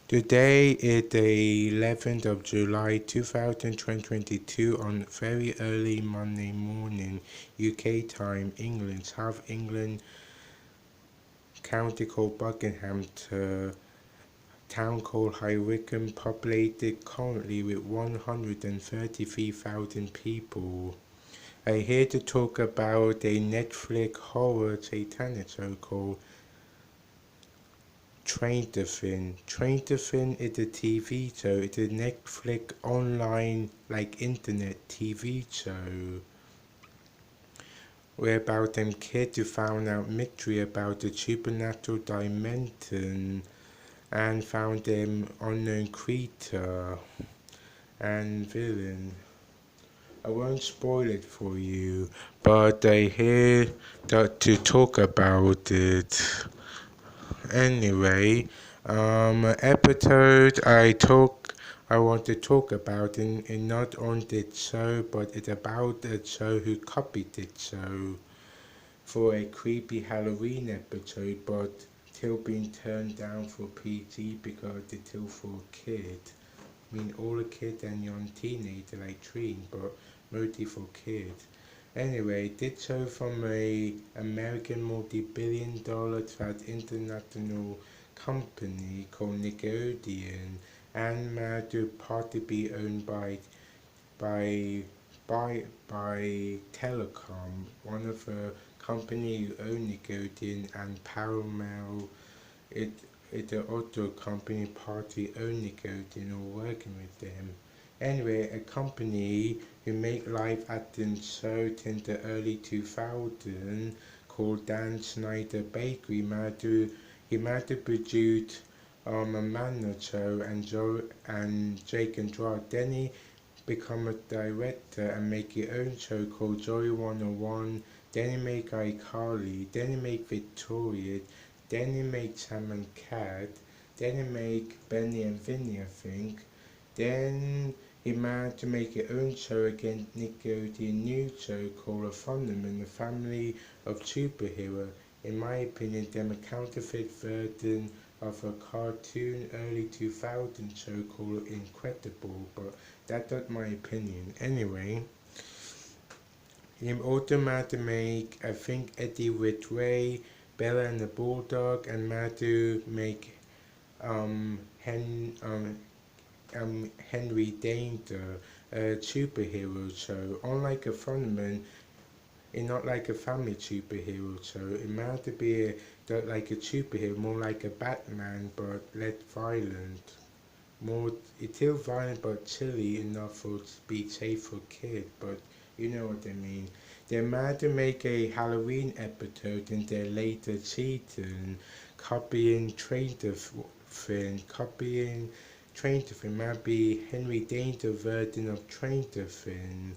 Today is the 11th of July 2022 on very early Monday morning UK time, England, South England, county called Buckingham to town called High Wycombe, populated currently with 133,000 people. I'm here to talk about a Netflix horror satanic show called Train to Fin. Train to Fin is a TV show. It's a Netflix online, like internet TV show. Where about them kids who found out mystery about the supernatural dimension and found them unknown creature and villain. I won't spoil it for you, but I here to talk about it. Anyway, episode I want to talk about in not on this show, but it's about a show who copied this show for a creepy Halloween episode, but still being turned down for PG because it's still for kids. I mean, all the kids and young teenagers like Treen, but mostly for kids. Anyway, this show from a American multi-billion-dollar international company called Nickelodeon and to partly be owned by by Telecom, one of the company who own Nickelodeon and Paramount. It it's an auto company partly own Nickelodeon or working with them. Anyway, a company who make live acting shows in the early 2000s called Dan Schneider Bakery he might have produced a Manna show and Joe and Jake and Gerard. Then he become a director and make your own show called Joy 101. Then he make iCarly. Then he make Victoria. Then he make Sam and Cat. Then he make Benny and Vinny, I think. Then he managed to make his own show again, Nickelodeon new show called A Thunderman, a family of superhero. In my opinion, them a counterfeit version of a cartoon early 2000 show called Incredible, but that's not my opinion. Anyway, he also managed to make, I think, Eddie with Ray, Bella and the Bulldog, and managed to make um, Hen, um, Henry Danger, a superhero show. Unlike a Thunderman, it's not like a family superhero show. It meant to be like a superhero, more like a Batman, but less violent. More, it's still violent but chilly enough for to be safe for kids, but you know what I mean. They managed to make a Halloween episode in their later season, copying Train to Fin might be Henry Danger version of Train to Fin.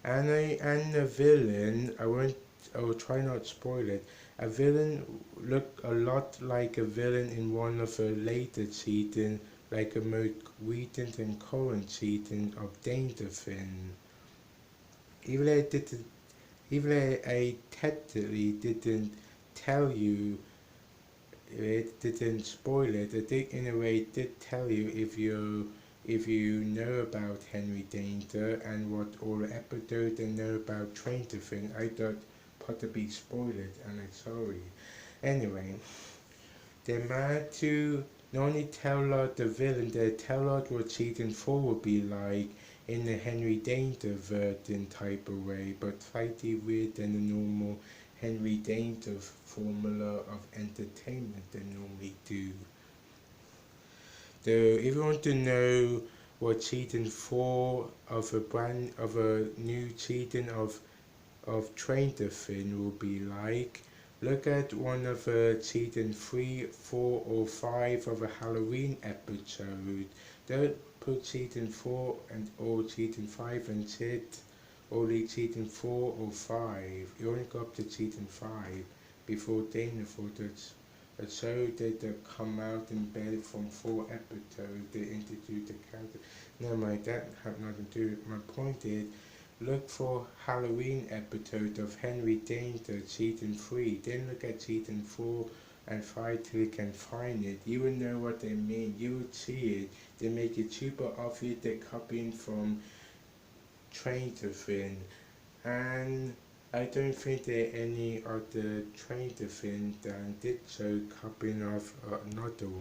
And the villain, I will try not to spoil it. A villain looked a lot like a villain in one of the later seasons, like a most recent and current season of Dangerfin. Even though I technically didn't tell you, it didn't spoil it. I think in a way it did tell you if you know about Henry Danger and what all the episodes and know about Train to Fin. I thought possibly spoil it, and I'm sorry. Anyway, they managed to not only tell Lord the villain, they tell Lord what season 4 would be like in the Henry Danger version type of way, but slightly weird than the normal Henry Danger formula of entertainment they normally do. So if you want to know what season 4 of a new season of Train to Fin will be like, look at one of season 3, 4 or 5 of a Halloween episode. Don't put season 4 and or season 5 and sit only season 4 or 5. You only go up to season 5 before Dana thought it's a show that come out in bed from 4 episodes. They introduce the character. Never mind, that have nothing to do with my point is look for Halloween episode of Henry Danger season 3. Then look at season 4 and fight till you can find it. You will know what they mean. You will see it. They make it super obvious they're copying from Train to Fin, and I don't think there are any other Train to Fin than did so copying of another one.